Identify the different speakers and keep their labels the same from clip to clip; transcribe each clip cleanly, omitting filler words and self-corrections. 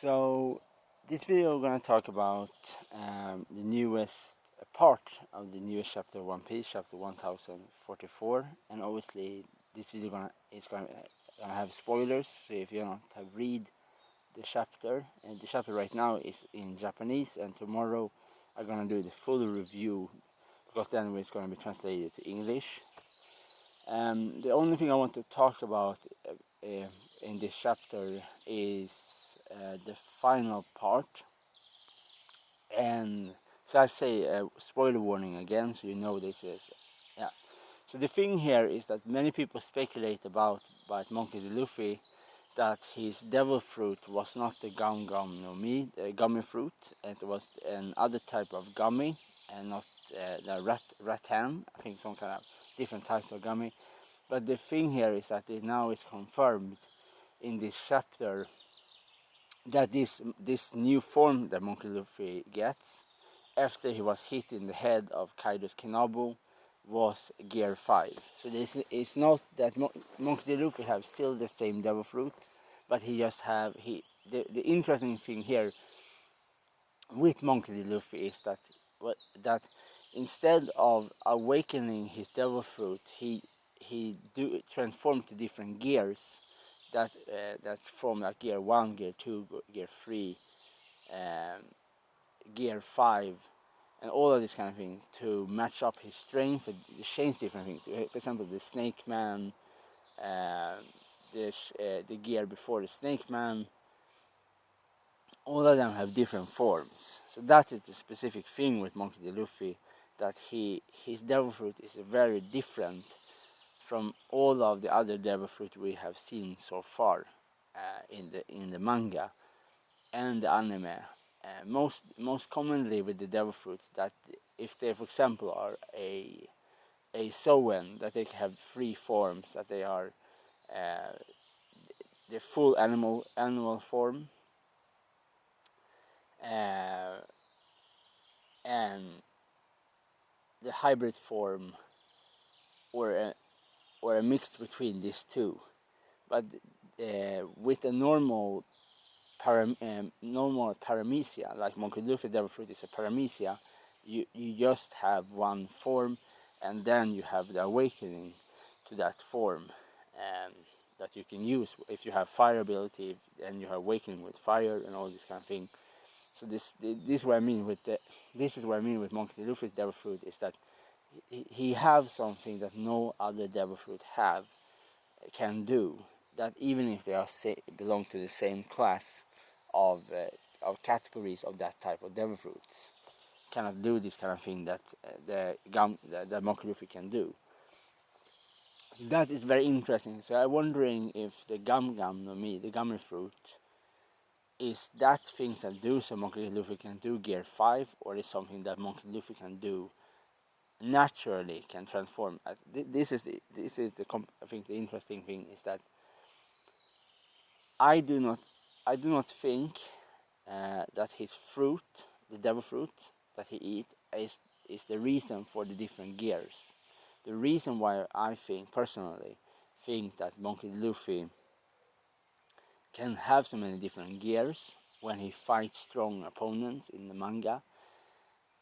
Speaker 1: So, this video we're going to talk about the newest part of the newest chapter of One Piece, chapter 1044, and obviously this video is going to have spoilers. So if you don't have read the chapter, and the chapter right now is in Japanese, and tomorrow I'm going to do the full review because then it's going to be translated to English. The only thing I want to talk about in this chapter is the final part. And so I say spoiler warning again, so you know this is, yeah. So the thing here is that many people speculate about Monkey D. Luffy that his devil fruit was not the Gum Gum no Mi, the gummy fruit. It was another type of gummy, and not the rattan. I think some kind of different types of gummy. But the thing here is that it now is confirmed in this chapter that this new form that Monkey Luffy gets after he was hit in the head of Kaido's Kinabu was Gear 5. So this is not that Monkey D. Luffy have still the same Devil Fruit, but he just have the interesting thing here with Monkey D. Luffy is that instead of awakening his Devil Fruit, he do transform to different gears that form like Gear 1, Gear 2, Gear 3, um, Gear 5, and all of this kind of thing to match up his strength and change different things. For example, the Snake Man, the gear before the Snake Man, all of them have different forms. So that is the specific thing with Monkey D. Luffy, that his Devil Fruit is very different from all of the other Devil Fruit we have seen so far in the manga and the anime. Most commonly with the Devil Fruit, that if they, for example, are a Soen, that they have three forms, that they are uh, the full animal form, uh, and the hybrid form, or a mix between these two. But with a normal paramecia, like Monkey Luffy Devil Fruit is a paramecia, you just have one form, and then you have the awakening to that form, um, that you can use if you have fire ability, and you have awakening with fire and all this kind of thing. So this is what I mean with Monkey Luffy's Devil Fruit, is that he have something that no other Devil Fruit can do. That even if they are belong to the same class of categories of that type of Devil Fruits, cannot do this kind of thing that the Monkey Luffy can do. So that is very interesting. So I'm wondering if the Gum Gum no Mi, the gummy fruit, is that thing that do so Monkey Luffy can do Gear 5, or is something that Monkey Luffy can do naturally, can transform. This is I think the interesting thing is that I do not think that his fruit, the devil fruit that he eats, is the reason for the different gears. The reason why I personally think that Monkey Luffy can have so many different gears when he fights strong opponents in the manga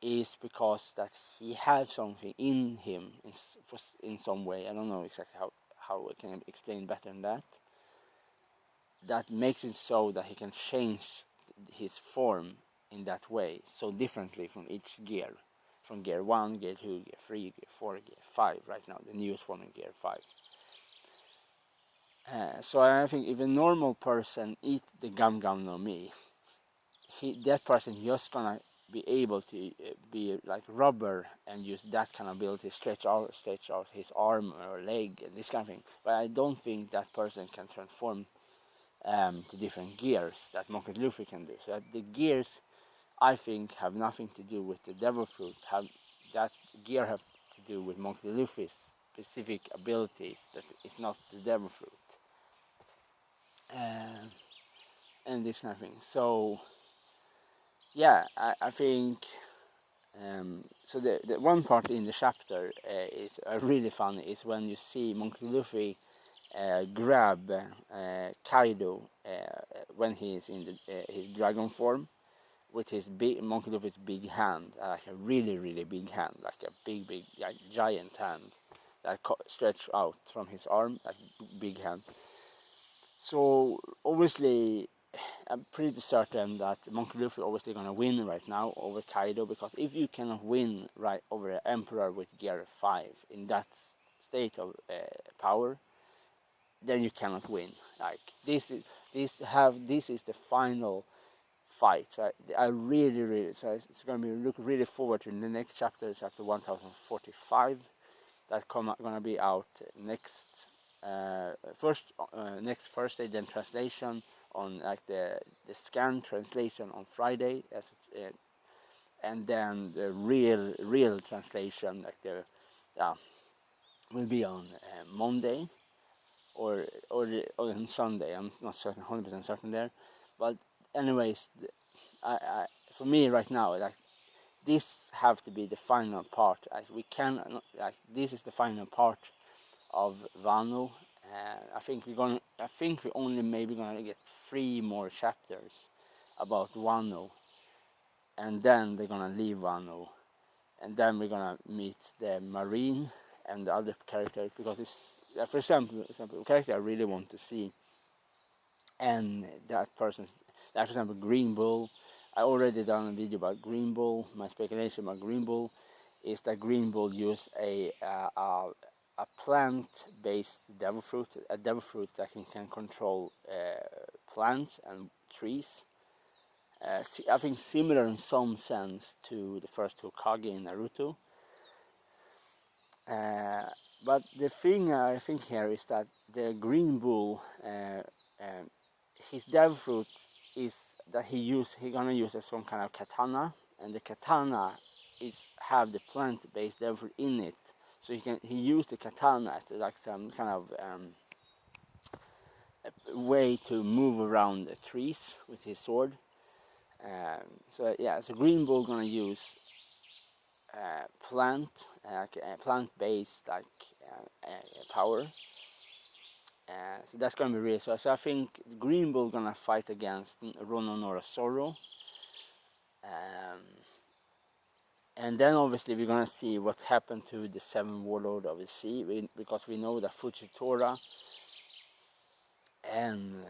Speaker 1: is because that he has something in him in some way. I don't know exactly how I can explain better than that. That makes it so that he can change his form in that way, so differently from each gear. From Gear 1, Gear 2, Gear 3, Gear 4, Gear 5, right now, the newest form in Gear 5. So I think if a normal person eat the Gum Gum no Mi, that person just gonna be able to be like rubber and use that kind of ability, stretch out his arm or leg and this kind of thing. But I don't think that person can transform to different gears that Monkey Luffy can do. So that the gears, I think, have nothing to do with the Devil Fruit. That gear have to do with Monkey Luffy's specific abilities. That is not the Devil Fruit, and this kind of thing. So yeah, I think. So the one part in the chapter is really funny, is when you see Monkey Luffy grab Kaido when he is in his dragon form, with his big Monkey Luffy's big hand, like a really really big hand, like a big like, giant hand that stretched out from his arm, like big hand. So obviously, I'm pretty certain that Monkey Luffy obviously gonna win right now over Kaido, because if you cannot win right over the Emperor with Gear 5 in that state of power, then you cannot win. Like this is the final fight. So I really so it's gonna be look really forward to the next chapter, chapter 1045, that's gonna be out next Thursday, then translation on like the scan translation on Friday, and then the real translation like the will be on Monday or on Sunday. I'm not certain, 100% certain there, but anyways, for me right now, like this have to be the final part. Like we can like this is the final part of Wano. I think we only maybe gonna get 3 more chapters about Wano, and then they're gonna leave Wano, and then we're gonna meet the Marine and the other characters, because it's for example, a character I really want to see, and that person's, like for example, Green Bull. I already done a video about Green Bull. My speculation about Green Bull is that Green Bull use a plant-based devil fruit, a devil fruit that can control plants and trees. I think similar in some sense to the first Hokage in Naruto. But the thing I think here is that the Green Bull, his devil fruit is that he gonna use as some kind of katana, and the katana have the plant-based devil fruit in it. So he used the katana as like some kind of way to move around the trees with his sword. So Green Bull gonna use plant-based power. So that's gonna be really so. So I think Green Bull gonna fight against Rononora Zoro. And then obviously we're gonna see what happened to the 7 Warlord of the Sea, because we know that Fujitora and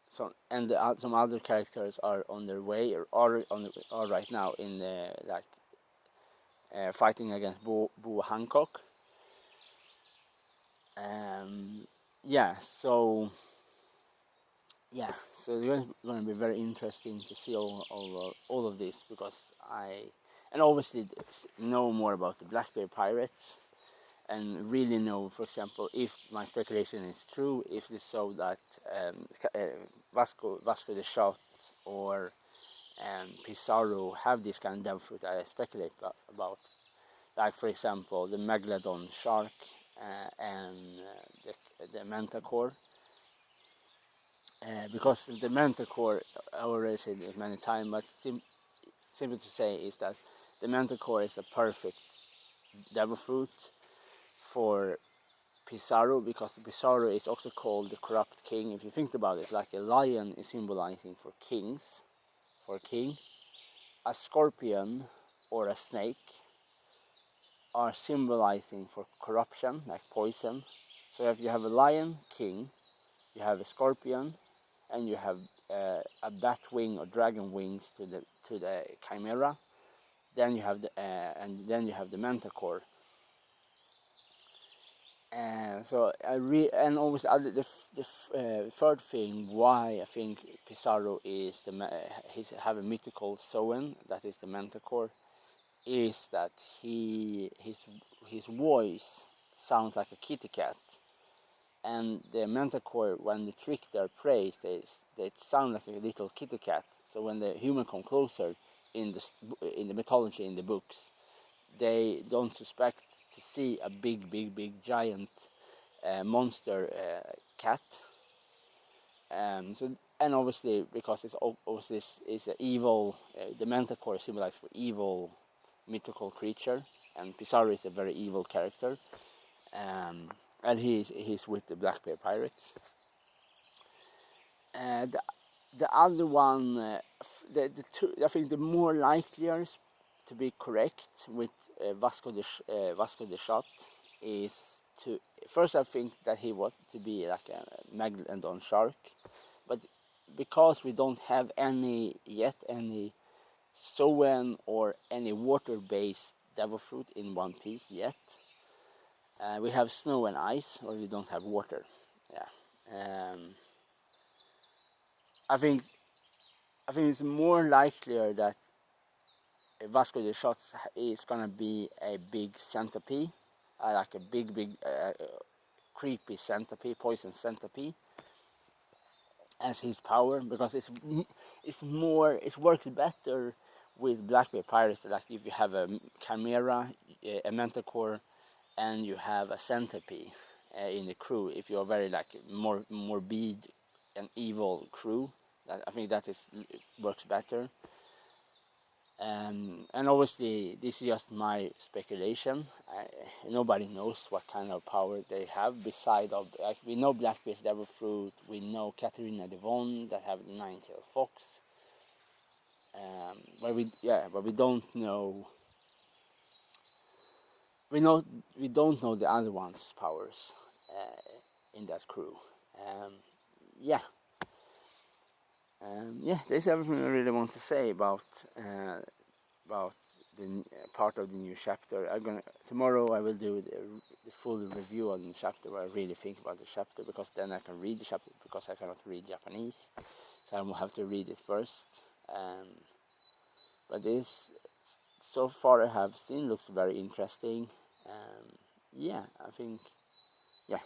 Speaker 1: some other characters are on their way, or are right now in the fighting against Bo Hancock. So it's going to be very interesting to see all of this, because and obviously know more about the Blackbeard pirates, and really know, for example, if my speculation is true, if it's so that Vasco the Shot or Pizarro have this kind of devil fruit I speculate about, like for example the Megalodon shark and the Manticore. Because the Manticore, I already said it many times, but simple to say is that the Manticore is a perfect devil fruit for Pizarro, because the Pizarro is also called the corrupt king. If you think about it, like a lion is symbolizing for kings, for a king, a scorpion or a snake are symbolizing for corruption, like poison. So if you have a lion king, you have a scorpion, and you have a bat wing or dragon wings to the chimera. Then you have the Manticore. And always the third thing why I think Pizarro is have a mythical Zoan, that is the Manticore, is that his voice sounds like a kitty cat, and the Manticore, when they trick their prey, they sound like a little kitty cat. So when the human come closer in the mythology, in the books, they don't suspect to see a big giant monster cat. And obviously because it's obviously is an evil, the Manticore symbolizes for evil mythical creature, and Pizarro is a very evil character, and he's with the Blackbeard pirates. The the other one, the two, I think the more likelier to be correct with Vasco de Shot is to first I think that he was to be like a Megalodon shark, but because we don't have any sowen or any water-based devil fruit in One Piece yet. We have snow and ice, or we don't have water. Yeah. I think it's more likelier that Vasco de Shots is gonna be a big centipede, like a big creepy centipede, poison centipede, as his power, because it works better with Blackbeard pirates. Like if you have a chimera, a manticore, and you have a centipede in the crew. If you're very like more morbid and evil crew, I think that works better. And obviously, this is just my speculation. Nobody knows what kind of power they have. Beside of, like, we know Blackbeard's devil fruit. We know Katarina Devon that have the nine-tailed fox. But we don't know. We don't know the other one's powers in that crew. Yeah. Yeah, that's everything I really want to say about the part of the new chapter. Tomorrow I will do the full review on the chapter, where I really think about the chapter, because then I can read the chapter, because I cannot read Japanese, so I will have to read it first. But this, so far I have seen, looks very interesting. Yeah, I think, yeah.